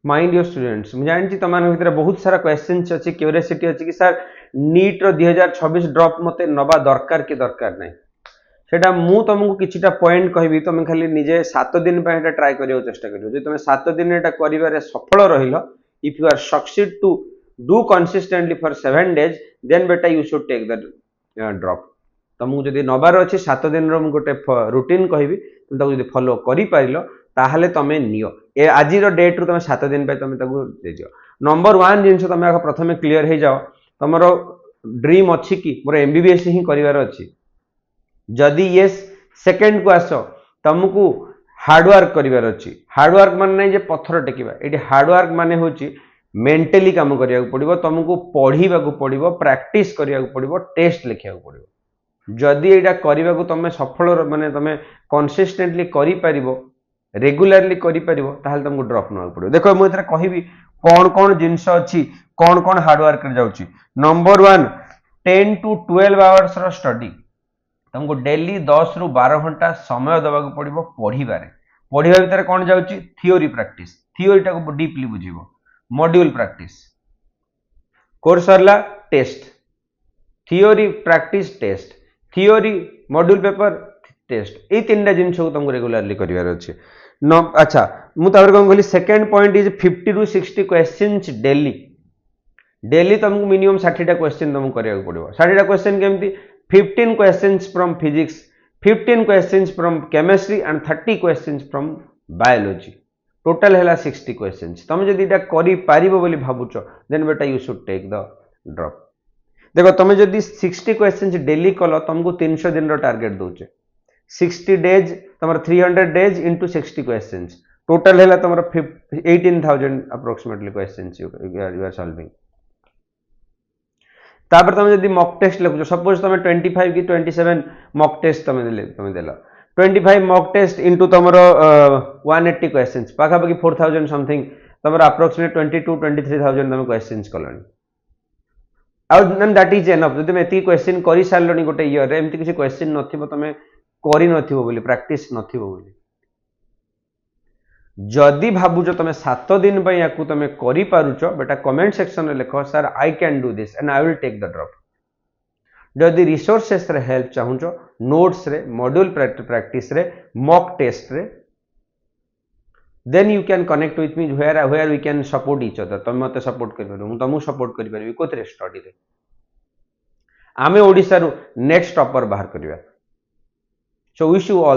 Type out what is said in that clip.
mind your students मुझे जानी तुम भर बहुत सारा क्वेश्चन अच्छी क्यूरियोसिटी अच्छी कि सर नीट रो 2026 ड्रॉप मते नबा दरकार कि दरकार नहीं सेटा मु तुमको किछिटा पॉइंट कहबी तुम खाली निजे 7 दिन पे एटा ट्राई करियो चेष्टा करियो जे तुम 7 दिन एटा करिवारे सफल रहिलो if you are succeed to do consistently for 7 days then बेटा you should take the drop तुमको जदि नबार अच्छी 7 दिन रो गोटे रूटीन कहबी तुम ताको जदि फॉलो करि पारिलो ताहले तमे नियो ए आज डेट रु तुम 7 दिन पे तुम ताको दे दियो नंबर 1 जिंस तुम प्रथमे क्लियर हो जाओ तुमरो ड्रीम अच्छी कि मोर एमबीबीएस ही करिवार अच्छी जदि ये सेकेंड को आस तुमको हार्डवर्क करार अच्छी हार्डवर्क मान नहीं जे पत्थर टेकिबा ये हार्डवर्क मान हूँ मेंटली काम करिया पड़ो तुमको पढ़ा पड़ो प्रैक्टिस करिया पड़ो टेस्ट लिखा पड़ो जदि यहाँ करने को तुम सफल माने तुम कंसिस्टेंटली कर रेगुलारली कर तुमको ड्रॉप ना पड़ो देखो मुझे कहबी कौन कौन जिनस अच्छी कौन कौन हार्डवर्क जाऊँगी नंबर 1 10 to 12 आवर्स स्टडी तुमको डेली 10 रु 12 घंटा समय दबा पड़ो पढ़ा भितर कौन जाऊँगी थियोरी प्रैक्टिस थियोरीटा को डीपली बुझीबो मॉड्यूल प्रैक्टिस कोर्स सरला test theory practice test theory module paper test ये 3टा जिनस को तुमको रेगुलारली करार अच्छे अच्छा मुझे कौन कहली second point is 50 to 60 questions daily daily तुमको मिनिमम 60टा क्वेश्चन तुमको कराया पड़ो 60टा क्वेश्चन केमती 15 questions from physics 15 questions from chemistry and 30 questions from biology total है 60 questions तुम जब इटा करी पारिबो बोली भाबुच देन बेटा you should take the drop देखो तुम जब 60 questions डेली कल तुमको 300 दिन रो टारगेट दोचे 60 डेज तुम 300 डेज इंटू 60 questions टोटल है तुम 18,000 approximately questions you are solving तापर तुम जब मॉक टेस्ट लिखुच सपोज तुम 25 कि 27 मॉक टेस्ट तुम देल 25 मॉक टेस्ट इंटू तुम 180 क्वेश्चंस पाखापाखि 4,000 समथिंग तुम अप्रोक्सीमेट 22-23,000 तुम क्वेश्चंस कलनी आउ दैट इज एनफ जब तुम एति क्वेश्चन कर सारे गोटे इयर एमती किसी क्वेश्चन नथिबो तुम करि नथिबो बोली प्रैक्टिस नथिबो बोली जदि भावुच तुम 7 दिन या तुम करुच बेटा कमेंट सेक्शन लिख sir I can do this and I will take the drop जदि रिसोर्सेस रे हेल्प चाहूच नोट्स रे मॉड्यूल प्रैक्टिस रे मॉक टेस्ट रे then you can connect with me where we can support each other तुम मत support कर तुमको सपोर्ट करी कोथरे स्टडी रे आमे ओडिसा रु नेक्स्ट टॉपर बाहर करबा सो विश यू ऑल